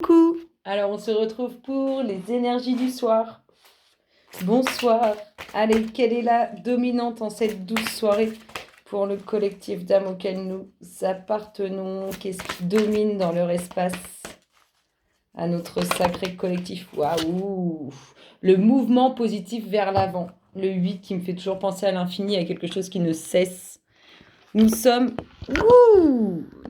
Coucou! Alors, on se retrouve pour les énergies du soir. Bonsoir. Allez, quelle est la dominante en cette douce soirée pour le collectif d'âmes auquel nous appartenons? Qu'est-ce qui domine dans leur espace à notre sacré collectif? Waouh! Le mouvement positif vers l'avant. Le 8 qui me fait toujours penser à l'infini, à quelque chose qui ne cesse. Nous sommes...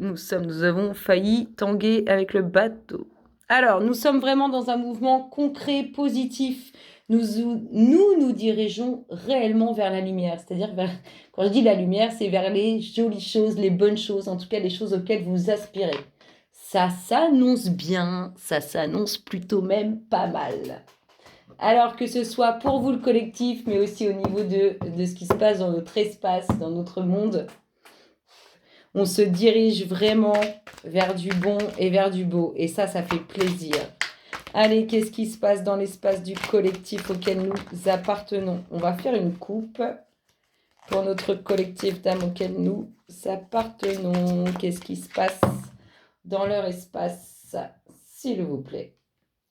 Nous avons failli tanguer avec le bateau. Alors, nous sommes vraiment dans un mouvement concret, positif. Nous dirigeons réellement vers la lumière. C'est-à-dire, quand je dis la lumière, c'est vers les jolies choses, les bonnes choses, en tout cas les choses auxquelles vous aspirez. Ça s'annonce bien, ça s'annonce plutôt même pas mal. Alors que ce soit pour vous le collectif, mais aussi au niveau de ce qui se passe dans notre espace, dans notre monde, on se dirige vraiment vers du bon et vers du beau. Et ça fait plaisir. Allez, qu'est-ce qui se passe dans l'espace du collectif auquel nous appartenons? On va faire une coupe pour notre collectif d'âmes auquel nous appartenons. Qu'est-ce qui se passe dans leur espace, s'il vous plaît?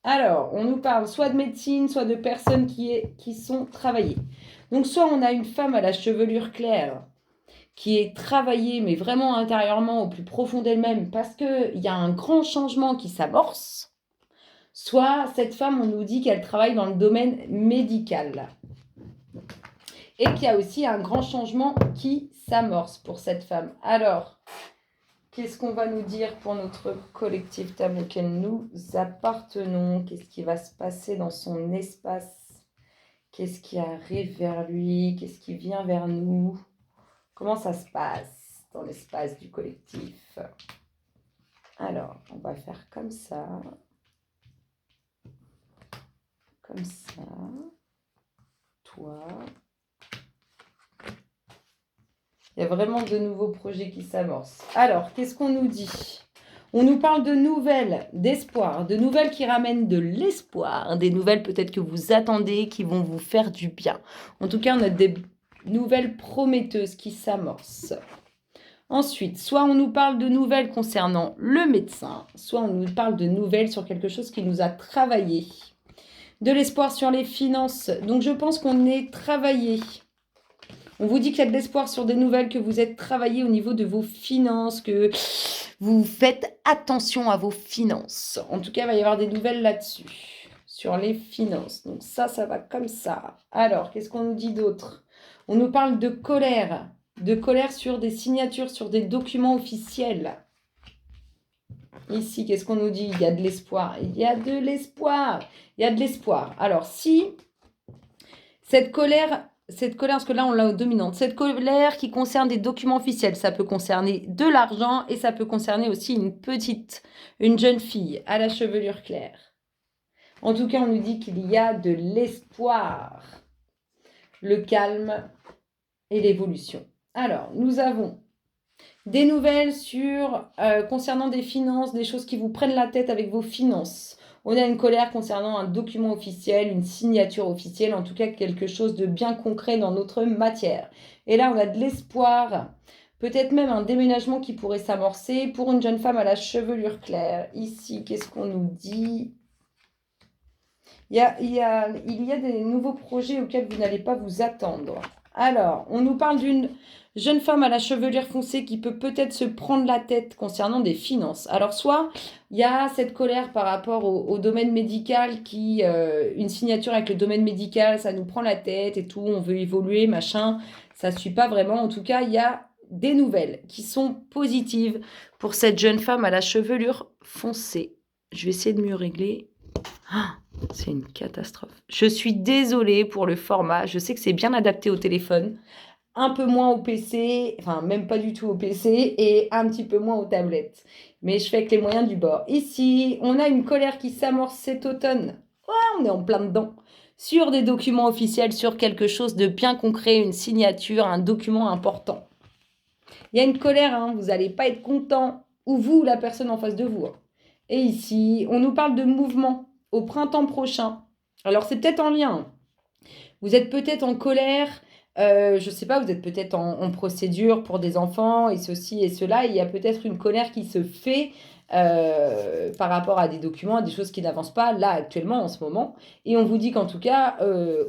Alors, on nous parle soit de médecine, soit de personnes qui sont travaillées. Donc, soit on a une femme à la chevelure claire qui est travaillée, mais vraiment intérieurement, au plus profond d'elle-même, parce qu'il y a un grand changement qui s'amorce. Soit cette femme, on nous dit qu'elle travaille dans le domaine médical. Et qu'il y a aussi un grand changement qui s'amorce pour cette femme. Alors, qu'est-ce qu'on va nous dire pour notre collectif d'âmes auquel nous appartenons? Qu'est-ce qui va se passer dans son espace? Qu'est-ce qui arrive vers lui? Qu'est-ce qui vient vers nous? Comment ça se passe dans l'espace du collectif? Alors, on va faire comme ça. Comme ça. Toi. Il y a vraiment de nouveaux projets qui s'amorcent. Alors, qu'est-ce qu'on nous dit? On nous parle de nouvelles, d'espoir, de nouvelles qui ramènent de l'espoir, des nouvelles peut-être que vous attendez, qui vont vous faire du bien. En tout cas, on a des nouvelles prometteuses qui s'amorcent. Ensuite, soit on nous parle de nouvelles concernant le médecin, soit on nous parle de nouvelles sur quelque chose qui nous a travaillé. De l'espoir sur les finances. Donc, je pense qu'on est travaillé. On vous dit qu'il y a de l'espoir sur des nouvelles, que vous êtes travaillé au niveau de vos finances, que vous faites attention à vos finances. En tout cas, il va y avoir des nouvelles là-dessus, sur les finances. Donc ça va comme ça. Alors, qu'est-ce qu'on nous dit d'autre? On nous parle de colère sur des signatures, sur des documents officiels. Ici, qu'est-ce qu'on nous dit? Il y a de l'espoir. Il y a de l'espoir. Il y a de l'espoir. Alors, si cette colère, parce que là, on l'a dominante, cette colère qui concerne des documents officiels, ça peut concerner de l'argent et ça peut concerner aussi une jeune fille à la chevelure claire. En tout cas, on nous dit qu'il y a de l'espoir, le calme et l'évolution. Alors, nous avons des nouvelles concernant des finances, des choses qui vous prennent la tête avec vos finances. On a une colère concernant un document officiel, une signature officielle, en tout cas quelque chose de bien concret dans notre matière. Et là, on a de l'espoir, peut-être même un déménagement qui pourrait s'amorcer pour une jeune femme à la chevelure claire. Ici, qu'est-ce qu'on nous dit? Il y a des nouveaux projets auxquels vous n'allez pas vous attendre. Alors, on nous parle d'une jeune femme à la chevelure foncée qui peut peut-être se prendre la tête concernant des finances. Alors, soit il y a cette colère par rapport au domaine médical une signature avec le domaine médical, ça nous prend la tête et tout, on veut évoluer, machin, ça ne suit pas vraiment. En tout cas, il y a des nouvelles qui sont positives pour cette jeune femme à la chevelure foncée. Je vais essayer de mieux régler. C'est une catastrophe. Je suis désolée pour le format. Je sais que c'est bien adapté au téléphone. Un peu moins au PC, enfin même pas du tout au PC, et un petit peu moins aux tablettes. Mais je fais avec les moyens du bord. Ici, on a une colère qui s'amorce cet automne. Ouais, on est en plein dedans. Sur des documents officiels, sur quelque chose de bien concret, une signature, un document important. Il y a une colère, hein, vous n'allez pas être content, ou vous, ou la personne en face de vous. Et ici, on nous parle de mouvement au printemps prochain. Alors, c'est peut-être en lien. Vous êtes peut-être en colère, je ne sais pas, vous êtes peut-être en procédure pour des enfants et ceci et cela. Il y a peut-être une colère qui se fait par rapport à des documents, à des choses qui n'avancent pas là actuellement en ce moment. Et on vous dit qu'en tout cas,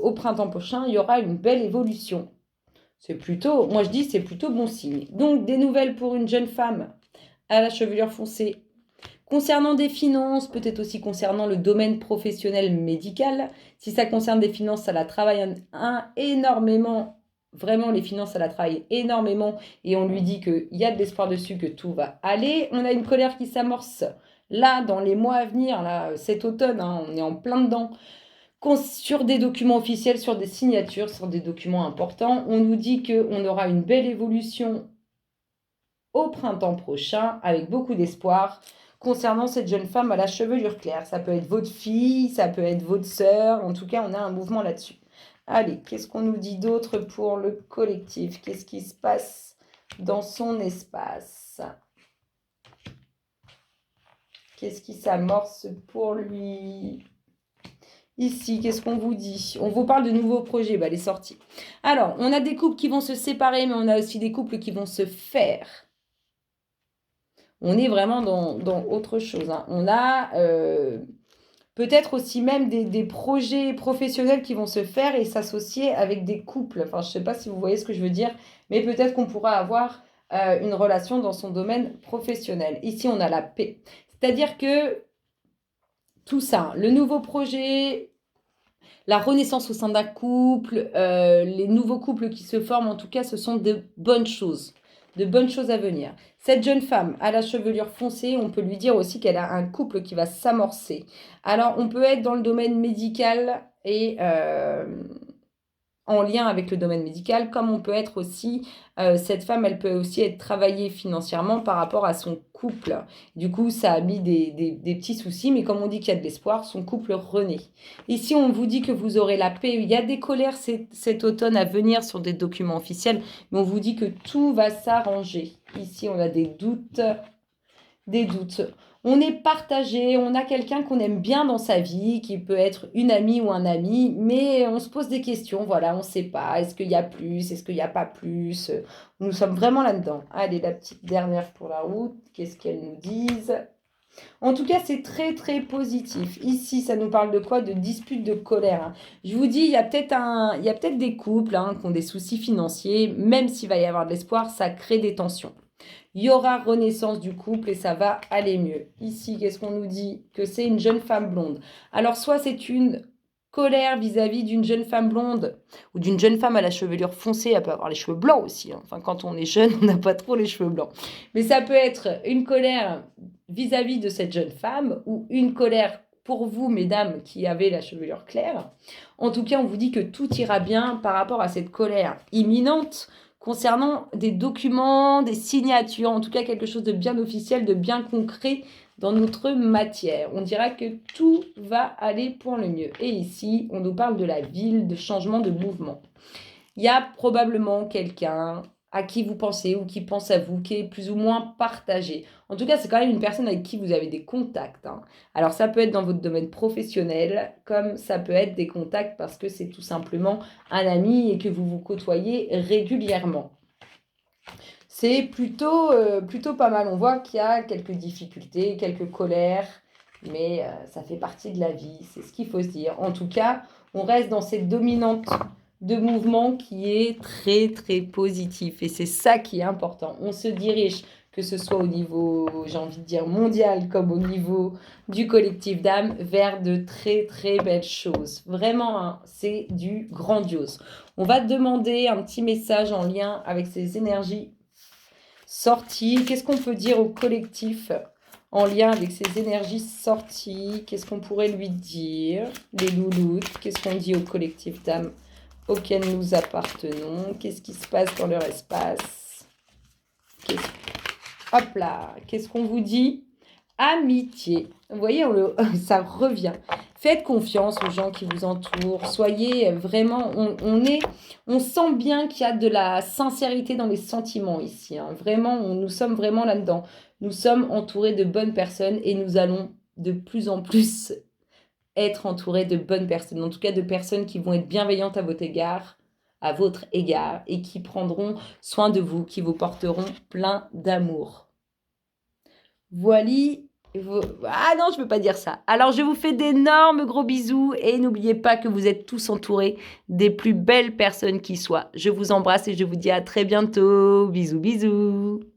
au printemps prochain, il y aura une belle évolution. C'est plutôt, moi je dis, c'est plutôt bon signe. Donc, des nouvelles pour une jeune femme à la chevelure foncée. Concernant des finances, peut-être aussi concernant le domaine professionnel médical. Si ça concerne des finances, ça la travaille énormément. Vraiment, les finances, ça la travaille énormément. Et on lui dit qu'il y a de l'espoir dessus, que tout va aller. On a une colère qui s'amorce là, dans les mois à venir, là, cet automne, hein, on est en plein dedans. Sur des documents officiels, sur des signatures, sur des documents importants. On nous dit qu'on aura une belle évolution au printemps prochain, avec beaucoup d'espoir concernant cette jeune femme à la chevelure claire. Ça peut être votre fille, ça peut être votre sœur. En tout cas, on a un mouvement là-dessus. Allez, qu'est-ce qu'on nous dit d'autre pour le collectif? Qu'est-ce qui se passe dans son espace? Qu'est-ce qui s'amorce pour lui? Ici, qu'est-ce qu'on vous dit? On vous parle de nouveaux projets, les sorties. Alors, on a des couples qui vont se séparer, mais on a aussi des couples qui vont se faire. On est vraiment dans autre chose. Hein. On a peut-être aussi même des projets professionnels qui vont se faire et s'associer avec des couples. Enfin, je ne sais pas si vous voyez ce que je veux dire, mais peut-être qu'on pourra avoir une relation dans son domaine professionnel. Ici, on a la paix. C'est-à-dire que tout ça, le nouveau projet, la renaissance au sein d'un couple, les nouveaux couples qui se forment, en tout cas, ce sont de bonnes choses à venir. Cette jeune femme à la chevelure foncée, on peut lui dire aussi qu'elle a un couple qui va s'amorcer. Alors, on peut être dans le domaine médical et en lien avec le domaine médical, comme on peut être aussi, cette femme, elle peut aussi être travaillée financièrement par rapport à son couple. Du coup, ça a mis des petits soucis, mais comme on dit qu'il y a de l'espoir, son couple renaît. Ici, on vous dit que vous aurez la paix. Il y a des colères cet automne à venir sur des documents officiels, mais on vous dit que tout va s'arranger. Ici, on a des doutes. On est partagé, on a quelqu'un qu'on aime bien dans sa vie, qui peut être une amie ou un ami, mais on se pose des questions, voilà, on ne sait pas, est-ce qu'il y a plus, est-ce qu'il n'y a pas plus? Nous sommes vraiment là-dedans. Allez, la petite dernière pour la route, qu'est-ce qu'elles nous disent? En tout cas, c'est très, très positif. Ici, ça nous parle de quoi? De disputes, de colère. Hein. Je vous dis, il y a peut-être des couples qui ont des soucis financiers, même s'il va y avoir de l'espoir, ça crée des tensions. Il y aura renaissance du couple et ça va aller mieux. Ici, qu'est-ce qu'on nous dit? Que c'est une jeune femme blonde. Alors, soit c'est une colère vis-à-vis d'une jeune femme blonde ou d'une jeune femme à la chevelure foncée. Elle peut avoir les cheveux blancs aussi. Hein. Enfin, quand on est jeune, on n'a pas trop les cheveux blancs. Mais ça peut être une colère vis-à-vis de cette jeune femme ou une colère pour vous, mesdames, qui avez la chevelure claire. En tout cas, on vous dit que tout ira bien par rapport à cette colère imminente concernant des documents, des signatures, en tout cas quelque chose de bien officiel, de bien concret dans notre matière. On dira que tout va aller pour le mieux. Et ici, on nous parle de la ville, de changement de mouvement. Il y a probablement quelqu'un à qui vous pensez ou qui pense à vous, qui est plus ou moins partagé. En tout cas, c'est quand même une personne avec qui vous avez des contacts. Hein. Alors, ça peut être dans votre domaine professionnel, comme ça peut être des contacts parce que c'est tout simplement un ami et que vous vous côtoyez régulièrement. C'est plutôt pas mal. On voit qu'il y a quelques difficultés, quelques colères, mais ça fait partie de la vie. C'est ce qu'il faut se dire. En tout cas, on reste dans cette dominante de mouvement qui est très, très positif. Et c'est ça qui est important. On se dirige, que ce soit au niveau, j'ai envie de dire, mondial, comme au niveau du collectif d'âme, vers de très, très belles choses. Vraiment, hein, c'est du grandiose. On va demander un petit message en lien avec ces énergies sorties. Qu'est-ce qu'on peut dire au collectif en lien avec ces énergies sorties? Qu'est-ce qu'on pourrait lui dire? Les louloutes, qu'est-ce qu'on dit au collectif d'âme auquel nous appartenons? Qu'est-ce qui se passe dans leur espace? Hop là, qu'est-ce qu'on vous dit? Amitié. Vous voyez, ça revient. Faites confiance aux gens qui vous entourent. Soyez vraiment... On sent bien qu'il y a de la sincérité dans les sentiments ici. Hein. Vraiment, nous sommes vraiment là-dedans. Nous sommes entourés de bonnes personnes et nous allons de plus en plus être entourés de bonnes personnes. En tout cas, de personnes qui vont être bienveillantes à votre égard et qui prendront soin de vous, qui vous porteront plein d'amour. Voilà Ah non, je ne peux pas dire ça. Alors, je vous fais d'énormes gros bisous et n'oubliez pas que vous êtes tous entourés des plus belles personnes qui soient. Je vous embrasse et je vous dis à très bientôt. Bisous, bisous.